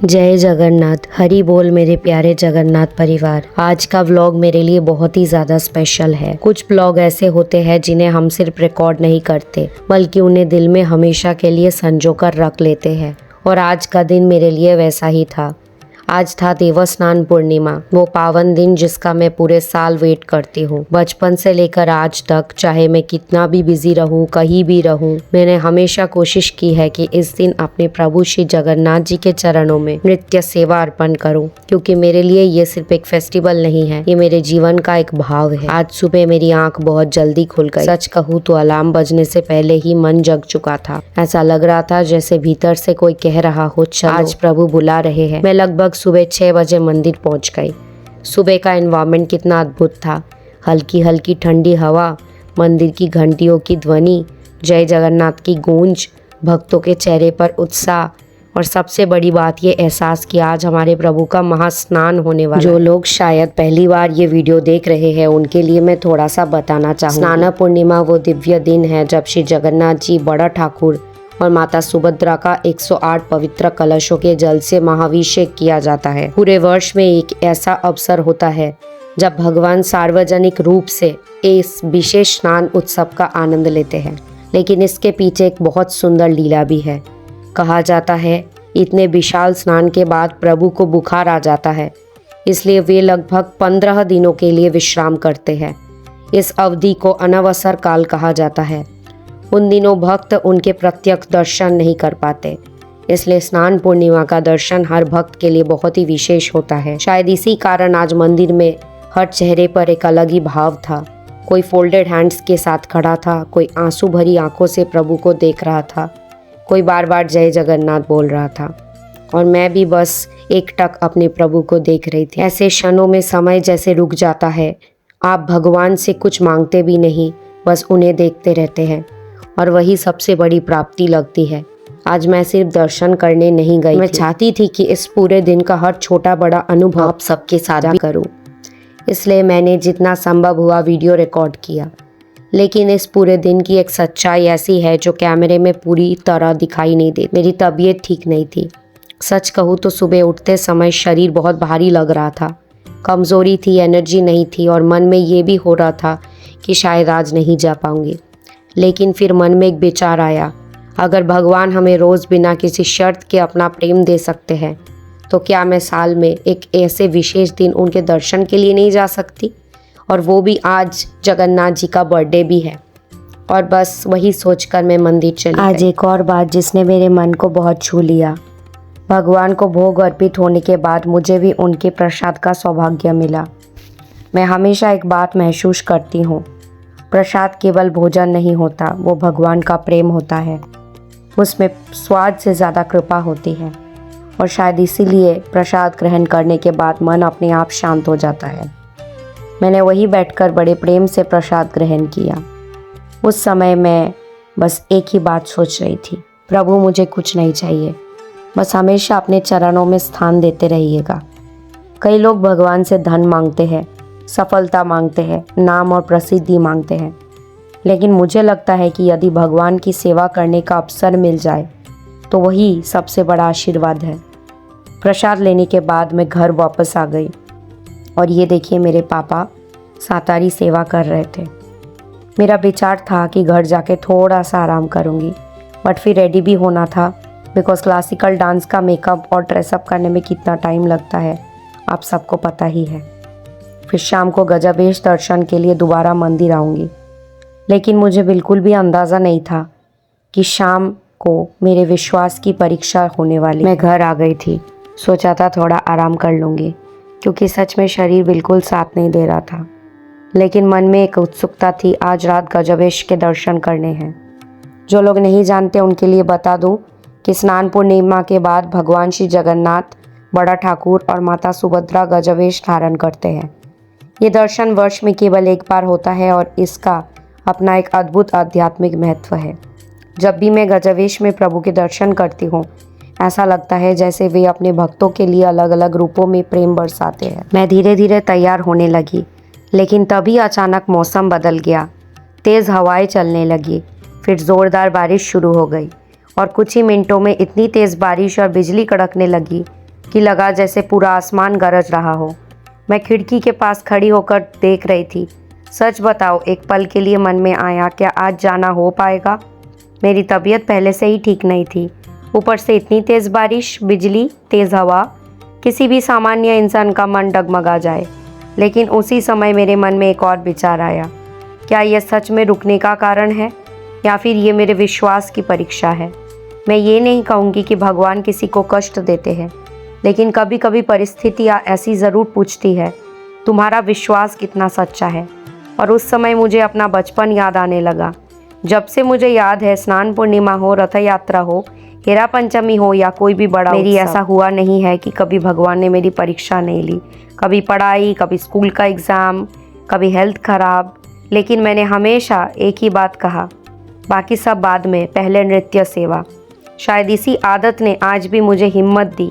जय जगन्नाथ। हरि बोल मेरे प्यारे जगन्नाथ परिवार। आज का व्लॉग मेरे लिए बहुत ही ज़्यादा स्पेशल है। कुछ व्लॉग ऐसे होते हैं जिन्हें हम सिर्फ रिकॉर्ड नहीं करते बल्कि उन्हें दिल में हमेशा के लिए संजो कर रख लेते हैं, और आज का दिन मेरे लिए वैसा ही था। आज था देवस्नान पूर्णिमा, वो पावन दिन जिसका मैं पूरे साल वेट करती हूँ। बचपन से लेकर आज तक, चाहे मैं कितना भी बिजी रहूँ, कहीं भी रहूँ, मैंने हमेशा कोशिश की है कि इस दिन अपने प्रभु श्री जगन्नाथ जी के चरणों में नृत्य सेवा अर्पण करूँ, क्योंकि मेरे लिए ये सिर्फ एक फेस्टिवल नहीं है, ये मेरे जीवन का एक भाव है। आज सुबह मेरी आंख बहुत जल्दी खुल गई। सच कहूँ तो अलार्म बजने से पहले ही मन जग चुका था। ऐसा लग रहा था जैसे भीतर से कोई कह रहा हो, चलो आज प्रभु बुला रहे हैं। मैं लगभग सुबह 6 बजे मंदिर पहुंच गई। सुबह का एनवायरनमेंट कितना अद्भुत था। हल्की हल्की ठंडी हवा, मंदिर की घंटियों की ध्वनि, जय जगन्नाथ की गूंज, भक्तों के चेहरे पर उत्साह, और सबसे बड़ी बात ये एहसास कि आज हमारे प्रभु का महास्नान होने वाला है। जो लोग शायद पहली बार ये वीडियो देख रहे हैं उनके लिए मैं थोड़ा सा बताना चाहूँगी। स्नान पूर्णिमा वो दिव्य दिन है जब श्री जगन्नाथ जी, बड़ा ठाकुर और माता सुभद्रा का 108 पवित्र कलशों के जल से महाभिषेक किया जाता है। पूरे वर्ष में एक ऐसा अवसर होता है जब भगवान सार्वजनिक रूप से इस विशेष स्नान उत्सव का आनंद लेते हैं। लेकिन इसके पीछे एक बहुत सुंदर लीला भी है। कहा जाता है इतने विशाल स्नान के बाद प्रभु को बुखार आ जाता है, इसलिए वे लगभग 15 दिनों के लिए विश्राम करते हैं। इस अवधि को अनवसर काल कहा जाता है। उन दिनों भक्त उनके प्रत्यक्ष दर्शन नहीं कर पाते, इसलिए स्नान पूर्णिमा का दर्शन हर भक्त के लिए बहुत ही विशेष होता है। शायद इसी कारण आज मंदिर में हर चेहरे पर एक अलग ही भाव था। कोई फोल्डेड हैंड्स के साथ खड़ा था, कोई आंसू भरी आंखों से प्रभु को देख रहा था, कोई बार बार जय जगन्नाथ बोल रहा था, और मैं भी बस एकटक अपने प्रभु को देख रही थी। ऐसे क्षणों में समय जैसे रुक जाता है। आप भगवान से कुछ मांगते भी नहीं, बस उन्हें देखते रहते हैं, और वही सबसे बड़ी प्राप्ति लगती है। आज मैं सिर्फ दर्शन करने नहीं गई, मैं चाहती थी कि इस पूरे दिन का हर छोटा बड़ा अनुभव आप सबके साथ करूं। इसलिए मैंने जितना संभव हुआ वीडियो रिकॉर्ड किया। लेकिन इस पूरे दिन की एक सच्चाई ऐसी है जो कैमरे में पूरी तरह दिखाई नहीं देती। मेरी तबीयत ठीक नहीं थी। सच कहूँ तो सुबह उठते समय शरीर बहुत भारी लग रहा था, कमज़ोरी थी, एनर्जी नहीं थी, और मन में ये भी हो रहा था कि शायद आज नहीं जा पाऊंगी। लेकिन फिर मन में एक विचार आया, अगर भगवान हमें रोज़ बिना किसी शर्त के अपना प्रेम दे सकते हैं, तो क्या मैं साल में एक ऐसे विशेष दिन उनके दर्शन के लिए नहीं जा सकती? और वो भी आज जगन्नाथ जी का बर्थडे भी है। और बस वही सोचकर मैं मंदिर चली। आज एक और बात जिसने मेरे मन को बहुत छू लिया। भगवान को भोग अर्पित होने के बाद मुझे भी उनके प्रसाद का सौभाग्य मिला। मैं हमेशा एक बात महसूस करती हूँ, प्रसाद केवल भोजन नहीं होता, वो भगवान का प्रेम होता है। उसमें स्वाद से ज़्यादा कृपा होती है, और शायद इसीलिए प्रसाद ग्रहण करने के बाद मन अपने आप शांत हो जाता है। मैंने वहीं बैठकर बड़े प्रेम से प्रसाद ग्रहण किया। उस समय मैं बस एक ही बात सोच रही थी, प्रभु मुझे कुछ नहीं चाहिए, बस हमेशा अपने चरणों में स्थान देते रहिएगा। कई लोग भगवान से धन मांगते हैं, सफलता मांगते हैं, नाम और प्रसिद्धि मांगते हैं, लेकिन मुझे लगता है कि यदि भगवान की सेवा करने का अवसर मिल जाए तो वही सबसे बड़ा आशीर्वाद है। प्रसाद लेने के बाद मैं घर वापस आ गई, और ये देखिए मेरे पापा सातारी सेवा कर रहे थे। मेरा विचार था कि घर जाके थोड़ा सा आराम करूँगी, बट फिर रेडी भी होना था, बिकॉज क्लासिकल डांस का मेकअप और ड्रेसअप करने में कितना टाइम लगता है आप सबको पता ही है। फिर शाम को गजवेश दर्शन के लिए दोबारा मंदिर आऊँगी, लेकिन मुझे बिल्कुल भी अंदाज़ा नहीं था कि शाम को मेरे विश्वास की परीक्षा होने वाली। मैं घर आ गई थी, सोचा था थोड़ा आराम कर लूँगी, क्योंकि सच में शरीर बिल्कुल साथ नहीं दे रहा था। लेकिन मन में एक उत्सुकता थी, आज रात गजवेश के दर्शन करने हैं। जो लोग नहीं जानते उनके लिए बता दूं कि स्नान पूर्णिमा के बाद भगवान श्री जगन्नाथ, बड़ा ठाकुर और माता सुभद्रा गजवेश धारण करते हैं। ये दर्शन वर्ष में केवल एक बार होता है, और इसका अपना एक अद्भुत आध्यात्मिक महत्व है। जब भी मैं गजवेश में प्रभु के दर्शन करती हूँ, ऐसा लगता है जैसे वे अपने भक्तों के लिए अलग अलग रूपों में प्रेम बरसाते हैं। मैं धीरे धीरे तैयार होने लगी, लेकिन तभी अचानक मौसम बदल गया। तेज़ हवाएं चलने लगी, फिर ज़ोरदार बारिश शुरू हो गई, और कुछ ही मिनटों में इतनी तेज़ बारिश और बिजली कड़कने लगी कि लगा जैसे पूरा आसमान गरज रहा हो। मैं खिड़की के पास खड़ी होकर देख रही थी। सच बताओ, एक पल के लिए मन में आया, क्या आज जाना हो पाएगा? मेरी तबीयत पहले से ही ठीक नहीं थी, ऊपर से इतनी तेज़ बारिश, बिजली, तेज़ हवा, किसी भी सामान्य इंसान का मन डगमगा जाए। लेकिन उसी समय मेरे मन में एक और विचार आया, क्या यह सच में रुकने का कारण है या फिर ये मेरे विश्वास की परीक्षा है? मैं ये नहीं कहूँगी कि भगवान किसी को कष्ट देते हैं, लेकिन कभी कभी परिस्थितियाँ ऐसी ज़रूर पूछती है, तुम्हारा विश्वास कितना सच्चा है। और उस समय मुझे अपना बचपन याद आने लगा। जब से मुझे याद है, स्नान पूर्णिमा हो, रथ यात्रा हो, हेरा पंचमी हो या कोई भी बड़ा मेरी ऐसा हुआ नहीं है कि कभी भगवान ने मेरी परीक्षा नहीं ली। कभी पढ़ाई, कभी स्कूल का एग्ज़ाम, कभी हेल्थ खराब, लेकिन मैंने हमेशा एक ही बात कहा, बाकी सब बाद में, पहले नृत्य सेवा। शायद इसी आदत ने आज भी मुझे हिम्मत दी।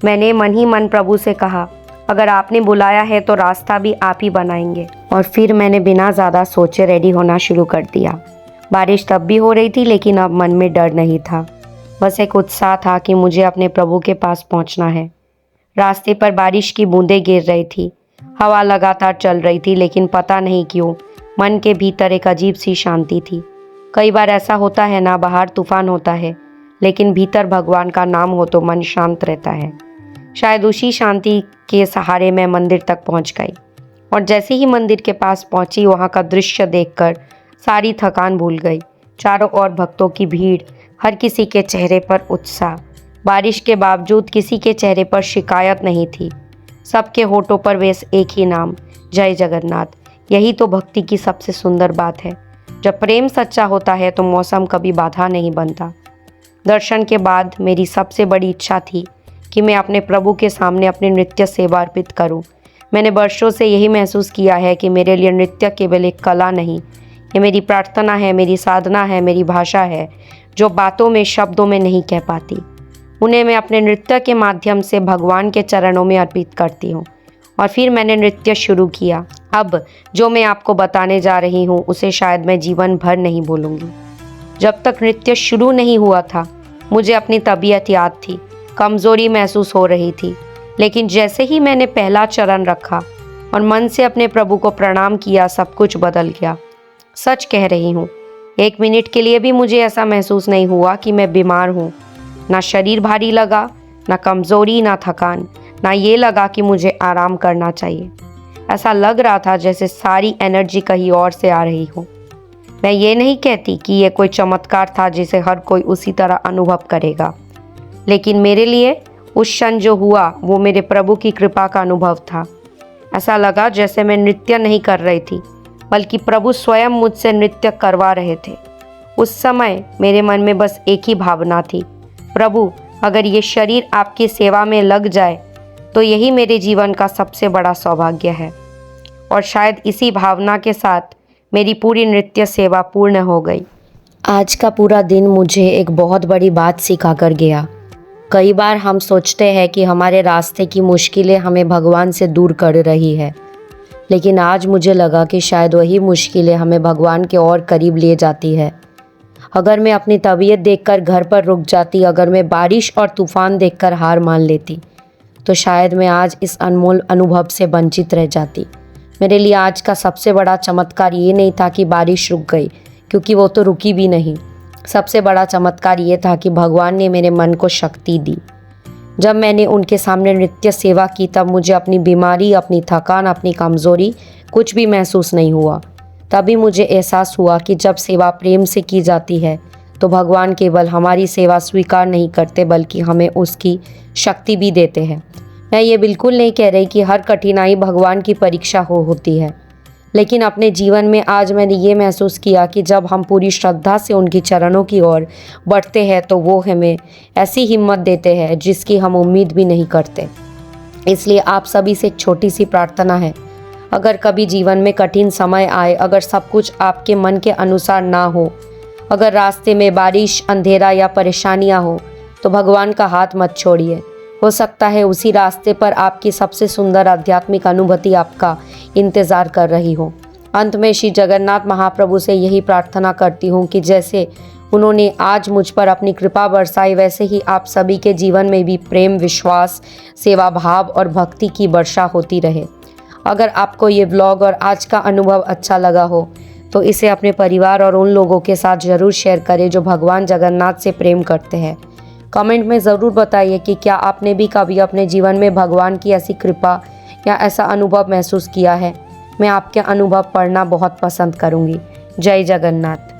मैंने मन ही मन प्रभु से कहा, अगर आपने बुलाया है तो रास्ता भी आप ही बनाएंगे। और फिर मैंने बिना ज़्यादा सोचे रेडी होना शुरू कर दिया। बारिश तब भी हो रही थी, लेकिन अब मन में डर नहीं था, बस एक उत्साह था कि मुझे अपने प्रभु के पास पहुंचना है। रास्ते पर बारिश की बूंदें गिर रही थी, हवा लगातार चल रही थी, लेकिन पता नहीं क्यों मन के भीतर एक अजीब सी शांति थी। कई बार ऐसा होता है ना, बाहर तूफान होता है, लेकिन भीतर भगवान का नाम हो तो मन शांत रहता है। शायद उसी शांति के सहारे मैं मंदिर तक पहुंच गई। और जैसे ही मंदिर के पास पहुंची, वहां का दृश्य देखकर सारी थकान भूल गई। चारों ओर भक्तों की भीड़, हर किसी के चेहरे पर उत्साह। बारिश के बावजूद किसी के चेहरे पर शिकायत नहीं थी। सबके होठों पर बस एक ही नाम, जय जगन्नाथ। यही तो भक्ति की सबसे सुंदर बात है। जब प्रेम सच्चा होता है तो मौसम कभी बाधा नहीं बनता। दर्शन के बाद मेरी सबसे बड़ी इच्छा थी कि मैं अपने प्रभु के सामने अपनी नृत्य सेवा अर्पित करूं। मैंने वर्षों से यही महसूस किया है कि मेरे लिए नृत्य केवल एक कला नहीं, ये मेरी प्रार्थना है, मेरी साधना है, मेरी भाषा है, जो बातों में, शब्दों में नहीं कह पाती। उन्हें मैं अपने नृत्य के माध्यम से भगवान के चरणों में अर्पित करती हूँ। और फिर मैंने नृत्य शुरू किया। अब जो मैं आपको बताने जा रही हूँ उसे शायद मैं जीवन भर नहीं भूलूंगी। जब तक नृत्य शुरू नहीं हुआ था, मुझे अपनी तबीयत याद थी, कमज़ोरी महसूस हो रही थी, लेकिन जैसे ही मैंने पहला चरण रखा और मन से अपने प्रभु को प्रणाम किया, सब कुछ बदल गया। सच कह रही हूँ, एक मिनट के लिए भी मुझे ऐसा महसूस नहीं हुआ कि मैं बीमार हूँ। ना शरीर भारी लगा, ना कमज़ोरी, ना थकान, ना ये लगा कि मुझे आराम करना चाहिए। ऐसा लग रहा था जैसे सारी एनर्जी कहीं और से आ रही हो। मैं ये नहीं कहती कि ये कोई चमत्कार था जिसे हर कोई उसी तरह अनुभव करेगा, लेकिन मेरे लिए उस क्षण जो हुआ वो मेरे प्रभु की कृपा का अनुभव था। ऐसा लगा जैसे मैं नृत्य नहीं कर रही थी, बल्कि प्रभु स्वयं मुझसे नृत्य करवा रहे थे। उस समय मेरे मन में बस एक ही भावना थी, प्रभु अगर ये शरीर आपकी सेवा में लग जाए तो यही मेरे जीवन का सबसे बड़ा सौभाग्य है। और शायद इसी भावना के साथ मेरी पूरी नृत्य सेवा पूर्ण हो गई। आज का पूरा दिन मुझे एक बहुत बड़ी बात सिखा कर गया। कई बार हम सोचते हैं कि हमारे रास्ते की मुश्किलें हमें भगवान से दूर कर रही है, लेकिन आज मुझे लगा कि शायद वही मुश्किलें हमें भगवान के और करीब ले जाती है। अगर मैं अपनी तबीयत देखकर घर पर रुक जाती, अगर मैं बारिश और तूफान देखकर हार मान लेती, तो शायद मैं आज इस अनमोल अनुभव से वंचित रह जाती। मेरे लिए आज का सबसे बड़ा चमत्कार ये नहीं था कि बारिश रुक गई, क्योंकि वो तो रुकी भी नहीं। सबसे बड़ा चमत्कार ये था कि भगवान ने मेरे मन को शक्ति दी। जब मैंने उनके सामने नृत्य सेवा की, तब मुझे अपनी बीमारी, अपनी थकान, अपनी कमज़ोरी कुछ भी महसूस नहीं हुआ। तभी मुझे एहसास हुआ कि जब सेवा प्रेम से की जाती है तो भगवान केवल हमारी सेवा स्वीकार नहीं करते, बल्कि हमें उसकी शक्ति भी देते हैं। मैं ये बिल्कुल नहीं कह रही कि हर कठिनाई भगवान की परीक्षा होती है, लेकिन अपने जीवन में आज मैंने ये महसूस किया कि जब हम पूरी श्रद्धा से उनकी चरणों की ओर बढ़ते हैं तो वो हमें ऐसी हिम्मत देते हैं जिसकी हम उम्मीद भी नहीं करते। इसलिए आप सभी से एक छोटी सी प्रार्थना है, अगर कभी जीवन में कठिन समय आए, अगर सब कुछ आपके मन के अनुसार ना हो, अगर रास्ते में बारिश, अंधेरा या परेशानियां हो, तो भगवान का हाथ मत छोड़िए। हो सकता है उसी रास्ते पर आपकी सबसे सुंदर आध्यात्मिक अनुभूति आपका इंतज़ार कर रही हो। अंत में श्री जगन्नाथ महाप्रभु से यही प्रार्थना करती हूँ कि जैसे उन्होंने आज मुझ पर अपनी कृपा बरसाई, वैसे ही आप सभी के जीवन में भी प्रेम, विश्वास, सेवा भाव और भक्ति की वर्षा होती रहे। अगर आपको ये व्लॉग और आज का अनुभव अच्छा लगा हो तो इसे अपने परिवार और उन लोगों के साथ ज़रूर शेयर करें जो भगवान जगन्नाथ से प्रेम करते हैं। कमेंट में ज़रूर बताइए कि क्या आपने भी कभी अपने जीवन में भगवान की ऐसी कृपा या ऐसा अनुभव महसूस किया है। मैं आपके अनुभव पढ़ना बहुत पसंद करूँगी। जय जगन्नाथ।